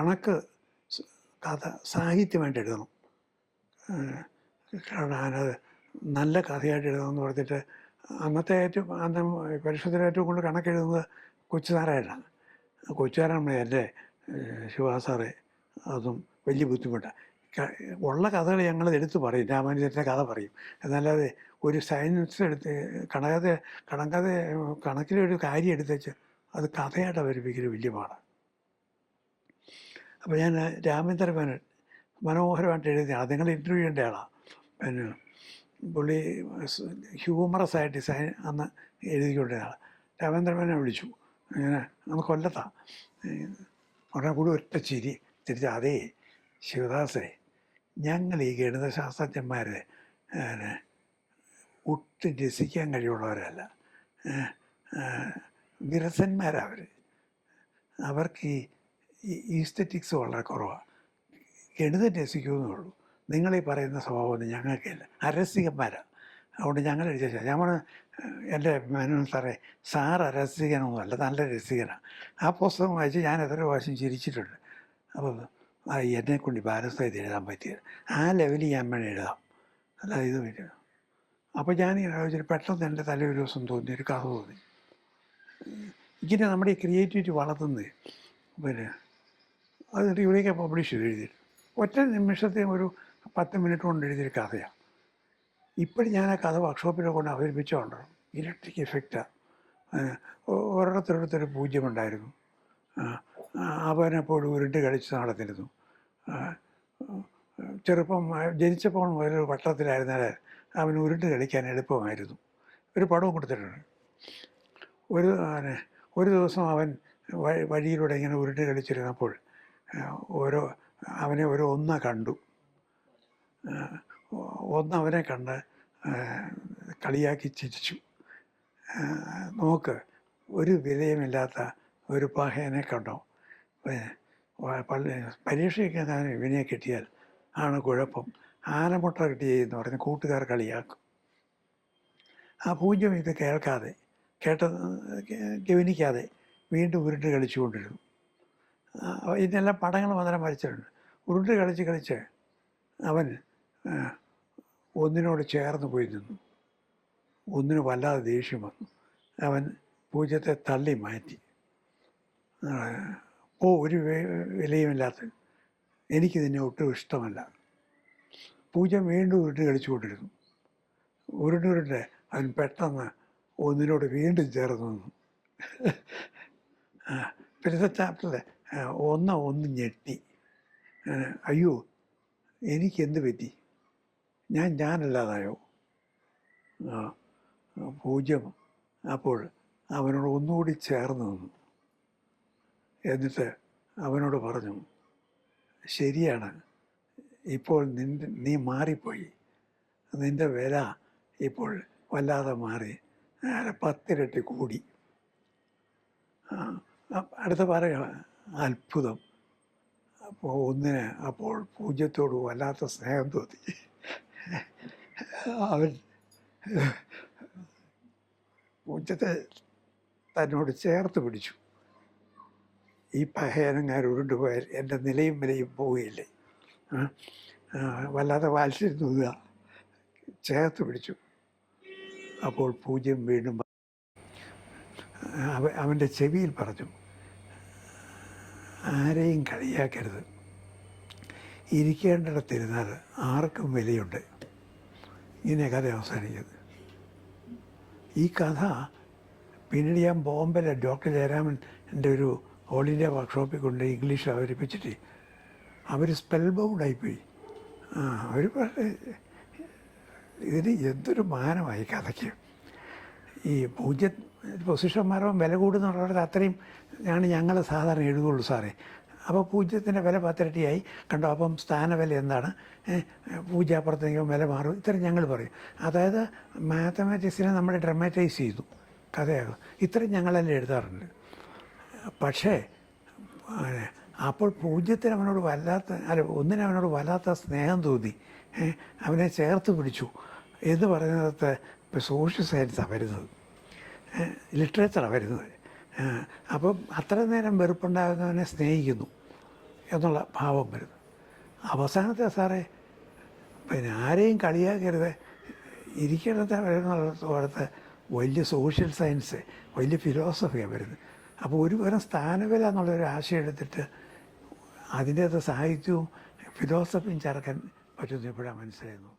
കണക്ക് കഥ സാഹിത്യമായിട്ട് എഴുതണം. കാരണം അതിനത് നല്ല കഥയായിട്ട് എഴുതണമെന്ന് പറഞ്ഞിട്ട് അന്ന് പരിഷത്തിൽ ഏറ്റവും കൂടുതൽ കണക്കെഴുതുന്നത് കൊച്ചുനാരായണനാണ്. കൊച്ചുനാരായണ എൻ്റെ ശിവദാസ സാറേ അതും വലിയ ബുദ്ധിമുട്ടാണ്. ഉള്ള കഥകൾ ഞങ്ങൾ എടുത്ത് പറയും, രാമാനുജൻ്റെ കഥ പറയും. എന്നല്ലാതെ ഒരു സയൻസ് എടുത്ത് കണക്കിലൊരു കാര്യം എടുത്തേച്ച് അത് കഥയായിട്ട് അവതരിപ്പിക്കൽ വലിയ പാടാണ്. അപ്പോൾ ഞാൻ രാമേന്ദ്ര മേനോൻ മനോഹരമായിട്ട് എഴുതിയ നിങ്ങൾ ഇൻ്റർവ്യൂ ചെയ്യേണ്ട ആളാണ്. പിന്നെ പുള്ളി ഹ്യൂമറസ് ആയിട്ട് അന്ന് എഴുതിക്കൊണ്ടിരുന്ന രാമേന്ദ്ര മേനോനെ വിളിച്ചു. ഇങ്ങനെ നമുക്ക് കൊല്ലത്താണ് ഉടനെ കൂടി ഒറ്റ ചിരി തിരിച്ച്, അതേ ശിവദാസേ, ഞങ്ങൾ ഈ ഗണിതശാസ്ത്രജ്ഞന്മാരെ ഒട്ടും രസിക്കാൻ കഴിവുള്ളവരല്ല, വിരസന്മാരവർ. അവർക്ക് ഈ ഈസ്തറ്റിക്സ് വളരെ കുറവാണ്. ഗണിതം രസിക്കുമെന്നേ ഉള്ളൂ. നിങ്ങളീ പറയുന്ന സ്വഭാവമൊന്നും ഞങ്ങൾക്കില്ല, അരസികന്മാരാണ്. അതുകൊണ്ട് ഞങ്ങൾ എഴുതിയ ഞാൻ എൻ്റെ മേനോൻ സാറേ, സാർ അരസികനൊന്നുമല്ല, നല്ല രസികനാണ്. ആ പുസ്തകം വായിച്ച് ഞാൻ എത്ര പ്രാവശ്യം ചിരിച്ചിട്ടുണ്ട്. അപ്പോൾ എന്നെക്കൊണ്ട് ബാലസാഹിത്യം എഴുതാൻ പറ്റിയത് ആ ലെവലിൽ ഞാൻ വേണം എഴുതാം, അല്ലാതെ ഇത് പറ്റില്ല. അപ്പോൾ ഞാൻ ആലോചിച്ചിട്ട് പെട്ടെന്ന് എൻ്റെ തല ഒരു ദിവസം തോന്നി, ഒരു കഥ തോന്നി. ഇങ്ങനെ നമ്മുടെ ഈ ക്രിയേറ്റിവിറ്റി വളർത്തുന്നത്. പിന്നെ അത് ഇവിടേക്ക് പബ്ലിഷ് ചെയ്ത് എഴുതിയിട്ട് ഒറ്റ നിമിഷത്തെ ഒരു 10 മിനിറ്റ് കൊണ്ട് എഴുതിയൊരു കഥയാണ്. ഇപ്പോഴും ഞാൻ ആ കഥ വർക്ക്ഷോപ്പിനെ കൊണ്ട് അവതരിപ്പിച്ചുകൊണ്ടോ ഇലക്ട്രിക് എഫക്റ്റാണ്. ഒരിടത്തൊരിടത്തൊരു പൂജ്യമുണ്ടായിരുന്നു. അവനെപ്പോഴും ഉരുണ്ട് കളിച്ച് നടന്നിരുന്നു. ചെറുപ്പം ജനിച്ചപ്പോൾ മുതലൊരു വട്ടത്തിലായിരുന്നാൽ അവന് ഉരുണ്ട് കളിക്കാൻ എളുപ്പമായിരുന്നു. ഒരു പടവും കൊടുത്തിട്ടുണ്ട്. ഒരു ദിവസം അവൻ വഴിയിലൂടെ ഇങ്ങനെ ഉരുണ്ട് കളിച്ചിരുന്നപ്പോൾ അവനെ ഒന്ന് കണ്ടു. അവനെ കണ്ട് കളിയാക്കി ചിരിച്ചു. നോക്ക്, ഒരു വിലയുമില്ലാത്ത ഒരു പഹയനെ കണ്ടോ, പരീക്ഷയ്ക്ക് ഇവനെ കിട്ടിയാൽ ആണ് കുഴപ്പം, ആനമുട്ട കിട്ടിയെന്ന് പറഞ്ഞ് കൂട്ടുകാർ കളിയാക്കും. ആ പൂജ്യം ഇത് കേൾക്കാതെ ഗവനിക്കാതെ വീണ്ടും ഉരുണ്ട് കളിച്ചുകൊണ്ടിരുന്നു. ഇതിനെല്ലാം പടങ്ങൾ മാത്രം വരച്ചിട്ടുണ്ട്. ഉരുണ്ട് കളിച്ച് അവൻ ഒന്നിനോട് ചേർന്ന് പോയി നിന്നു. ഒന്നിന് വല്ലാതെ ദേഷ്യം വന്നു. അവൻ പൂജ്യത്തെ തള്ളി മാറ്റി. ഒരു വിലയുമില്ലാത്ത, എനിക്കിതിനെ ഒട്ടും ഇഷ്ടമല്ല. പൂജ്യം വീണ്ടും ഉരുണ്ട് കളിച്ചുകൊണ്ടിരുന്നു. ഉരുണ്ട് അവൻ പെട്ടെന്ന് ഒന്നിനോട് വീണ്ടും ചേർന്ന് നിന്നു. പിന്നത്തെ ചാപ്റ്ററിൽ ഒന്ന് ഞെട്ടി, അയ്യോ എനിക്കെന്ത് പറ്റി, ഞാനല്ലാതായോ? പൂജ്യം അപ്പോൾ അവനോട് ഒന്നുകൂടി ചേർന്ന് നിന്നു. എന്നിട്ട് അവനോട് പറഞ്ഞു, ശരിയാണ്, ഇപ്പോൾ നീ മാറിപ്പോയി, നിൻ്റെ വില ഇപ്പോൾ വല്ലാതെ മാറി, 10 ഇരട്ടി കൂടി. അടുത്ത പറയുക, അത്ഭുതം. അപ്പോൾ പൂജ്യത്തോട് വല്ലാത്ത സ്നേഹം തോന്നി. അവൻ പൂജ്യത്തെ തന്നോട് ചേർത്ത് പിടിച്ചു. ഈ പഹയനങ്ങാർ ഉരുണ്ടുപോയാൽ എൻ്റെ നിലയും വിലയും പോവുകയില്ലേ? വല്ലാതെ വാത്സല്യം തോന്നുക, ചേർത്ത് പിടിച്ചു. അപ്പോൾ പൂജ്യം വീണ്ടും അവൻ്റെ ചെവിയിൽ പറഞ്ഞു, ആരെയും കളിയാക്കരുത്, ഇരിക്കേണ്ടിടത്തിരുന്നാൽ ആർക്കും വിലയുണ്ട്. ഇങ്ങനെ കഥ അവസാനിക്കുന്നത്. ഈ കഥ പിന്നീട് ഞാൻ ബോംബെയിലെ ഡോക്ടർ ജയരാമൻ എൻ്റെ ഒരു ഓൾ ഇന്ത്യ വർക്ക്ഷോപ്പിൽ കൊണ്ട് ഇംഗ്ലീഷിൽ അവതരിപ്പിച്ചിട്ട് അവർ സ്പെൽ ബൗണ്ടായിപ്പോയി. അവർ ഇതിന് എന്തൊരു മാനമായി കഥയ്ക്ക്. ഈ പൊസിഷന്മാരോ വില കൂടുന്നുള്ളത് അത്രയും ആണ് ഞങ്ങൾ സാധാരണ എഴുതുള്ളൂ സാറേ. അപ്പോൾ പൂജ്യത്തിൻ്റെ വില 10 ഇരട്ടിയായി കണ്ടോ, അപ്പം സ്ഥാനവില എന്താണ്, പൂജ്യാപ്പുറത്തേക്കും വില മാറും, ഇത്രയും ഞങ്ങൾ പറയും. അതായത് മാത്തമാറ്റിക്സിനെ നമ്മൾ ഡ്രമാറ്റൈസ് ചെയ്തു, കഥയാകും. ഇത്രയും ഞങ്ങളെല്ലാം എഴുതാറുണ്ട്. പക്ഷേ അപ്പോൾ പൂജ്യത്തിന് അവനോട് ഒന്നിനവനോട് വല്ലാത്ത സ്നേഹം തോന്നി, അവനെ ചേർത്ത് പിടിച്ചു എന്ന് പറയുന്നത് ഇപ്പോൾ സോഷ്യൽ സയൻസാണ് വരുന്നത്, ലിറ്ററേച്ചറാണ് വരുന്നത്. അപ്പം അത്ര നേരം വെറുപ്പുണ്ടാകുന്നവനെ സ്നേഹിക്കുന്നു. എന്നുള്ള ഭാവം വരുന്നു. അവസാനത്തെ സാറേ പിന്നെ ആരെയും കളിയാക്കരുത്, ഇരിക്കേണ്ടത് വരുന്നിടത്ത് വലിയ സോഷ്യൽ സയൻസ്, വലിയ ഫിലോസഫിയാണ് വരുന്നത്. അപ്പോൾ ഒരുതരം സ്ഥാനവില എന്നുള്ളൊരു ആശയം എടുത്തിട്ട് അതിൻ്റെ അകത്ത് സാഹിത്യവും ഫിലോസഫിയും ചേർക്കാൻ പറ്റുമെന്ന് ഇപ്പോഴാണ് മനസ്സിലായിരുന്നു.